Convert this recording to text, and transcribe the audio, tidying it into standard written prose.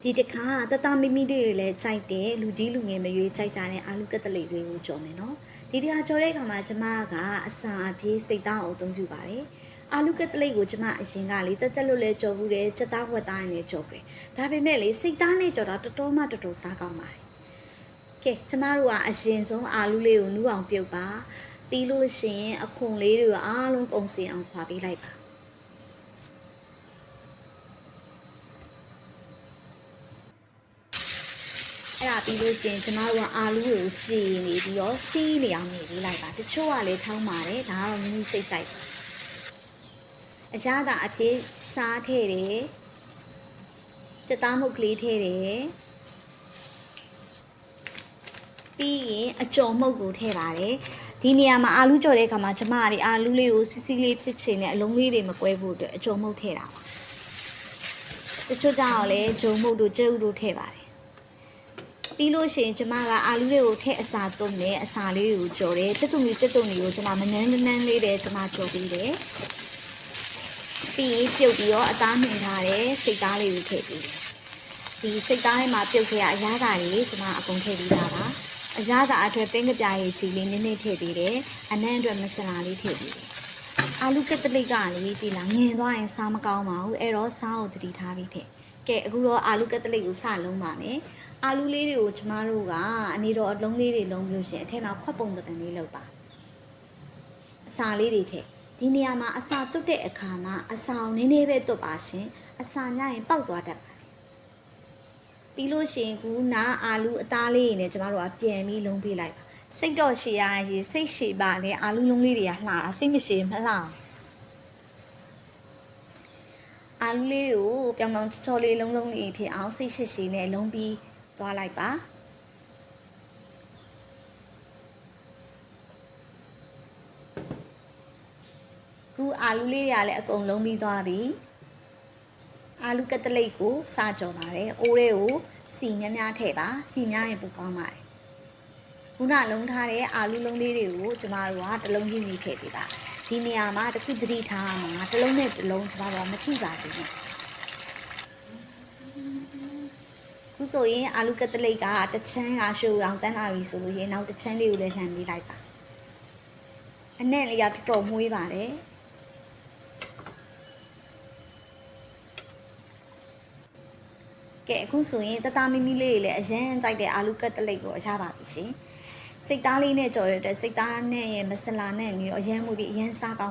ဒီတခါတတမီမီတွေလည်းကြိုက်တယ်လူကြီးလူငယ်မရွေးကြိုက်ကြတဲ့အာလူကက်တလိလေးကိုကြော်မယ်နော်ဒီတခါကြော်တဲ့အခါမှာကျမကအစာအပြေးစိတ်သားအောင်အသုံးပြုပါတယ်အာလူကက်တလိကိုကျမအရင်ကလေတက်တက်လို့လဲကြော်ဘူးတယ်ချက်သားဝက်သားနဲ့ကြော်တယ်ဒါပေမဲ့လေစိတ်သားနဲ့ကြော်တာတော်တော်မှတော်တော်စားကောင်းပါတယ်ကဲကျမတို့ကအရင်ဆုံးအာလူလေးကိုနူးအောင်ပြုတ်ပါပြီးလို့ရှိရင်အခွန်လေးတွေအားလုံးကုန်စင်အောင်ခွာပေးလိုက်ပါအဲ့ဒါပြီးလို့ရှင်ကျမတို့ကအာလူကိုကြည်နေပြီးတော့စီးနေအောင်နေပြီးလိုက်ပါတချို့ကလည်းထောင်းပါတယ်ဒါကတော့မိမိစိတ်ကြိုက်ပါအရသာအဖြစ်စားထည့်တယ်စက်သားမုတ်ကလေးထည့်တယ်ပြီးရင်အကြော်မုတ်ကိုထည့်ပါတယ်ဒီနေရာမှာအာလူကြော်တဲ့အခါမှာကျမကအာလူလေးကိုစီစီလေးဖြစ်ချင်တဲ့အလုံးလေးတွေမကွဲဖို့အတွက်အကြော်မုတ်ထည့်တာပါတချို့ကြောင့်လည်းဂျုံမုတ်တို့ကျဲဥတို့ထည့်ပါတယ်ပြီးလို့ရှိရင်ကျမကအာလူလေးကိုထည့်အစာသွင်းတယ်အစာလေးကိုကြော်တယ်တက်တုံကြီးကိုကျမမနှမ်းလေးတယ်ကျမကြော်ပြီးတယ်ပြီးပြုတ်ပြီးတော့အသားနှင်ထားတယ်စိတ်သားလေးကိုထည့်ပြီးဒီစိတ်သားထဲမှာပြုတ်ခဲ့ရအရသာလေးကျမအကုန်ထည့်ပြီးသားပါအရသာအတွက်ပင်းကပြားရည်စီလေးနည်းနည်းထည့်ပြီးတယ်အနံ့အတွက်မဆလာလေးထည့်ပြီးတယ်အာလူကက်တလိကလေးဒီလားငင်သွားရင်စားမကောင်းပါဘူးအဲ့တော့စားကိုတတိထားပြီးထည့်ကဲအခုတော့အာလူကက်တလိကိုစလုံးပါမယ်အာလူလေးတွေကိုကျမတို့ကအနေတော်အလုံးလေးတွေလုံးပြရှင်အထက်မှာခွက်ပုံတန်လေးလောက်ပါအစာလေးတွေထည့်ဒီနေရာမှာအစာတွတ်တဲ့အခါမှာအဆောင်နည်းနည်းပဲတွတ်ပါရှင်အစာညရင်ပေါက်သွားတတ်ပါတယ်ပြီးလို့ရှိရင်ခုနာအာလူအသားလေးတွေနဲ့ကျမတို့ကပြန်ပြီးလုံးပေးလိုက်ပါစိတ်တော့ရှည်ရရင်စိတ်ရှည်ပါလေအာလူလုံးလေးတွေကလှတာစိတ်မရှည်မလှအာလူလေးကိုပြောင်ပြောင်ချောလေးလုံးလေးဖြစ်အောင်စိတ်ရှည်ရှည်နဲ့လုံးပြီးသွားလိုက်ပါခုအာလူလေးတွေကလည်းအကုန်လုံးပြီးသွားပြီအာလူကက်တလိတ်ကိုစားကြော်ပါတယ်အိုးလေးကိုစီများများထည့်ပါစီများရင်ပိုကောင်းပါတယ်ခုနလုံးထားတဲ့အာလူလုံးလေးတွေကိုကျမတို့ကတစ်လုံးကြီးကြီးထည့်ပေးပါဒီနေရာမှာတစ်ခုသတိထားမှာတစ်လုံးနဲ့တစ်လုံးကျမတို့ကမထိပါဘူးခုဆိုရင်အာလူကက်တလိတ်ကတစ်ချမ်းကရှိုးအောင်တန်းလာပြီဆိုလို့ရင်နောက်တစ်ချမ်းလေးကိုလည်းလှန်ပေးလိုက်ပါအနက်လေးကတော်တော်မွေးပါတယ်ကဲအခုဆိုရင်တတမီမီလေးတွေလည်းအရန်ကြိုက်တဲ့အာလူကက်တလိတ်ကိုအရပါပြီရှင်စိတ်သားလေးနဲ့ကြော်ရတဲ့စိတ်သားနဲ့ရဲ့မဆလာနဲ့ပြီးတော့အရန်မှုပြီးအရန်စားကောင်း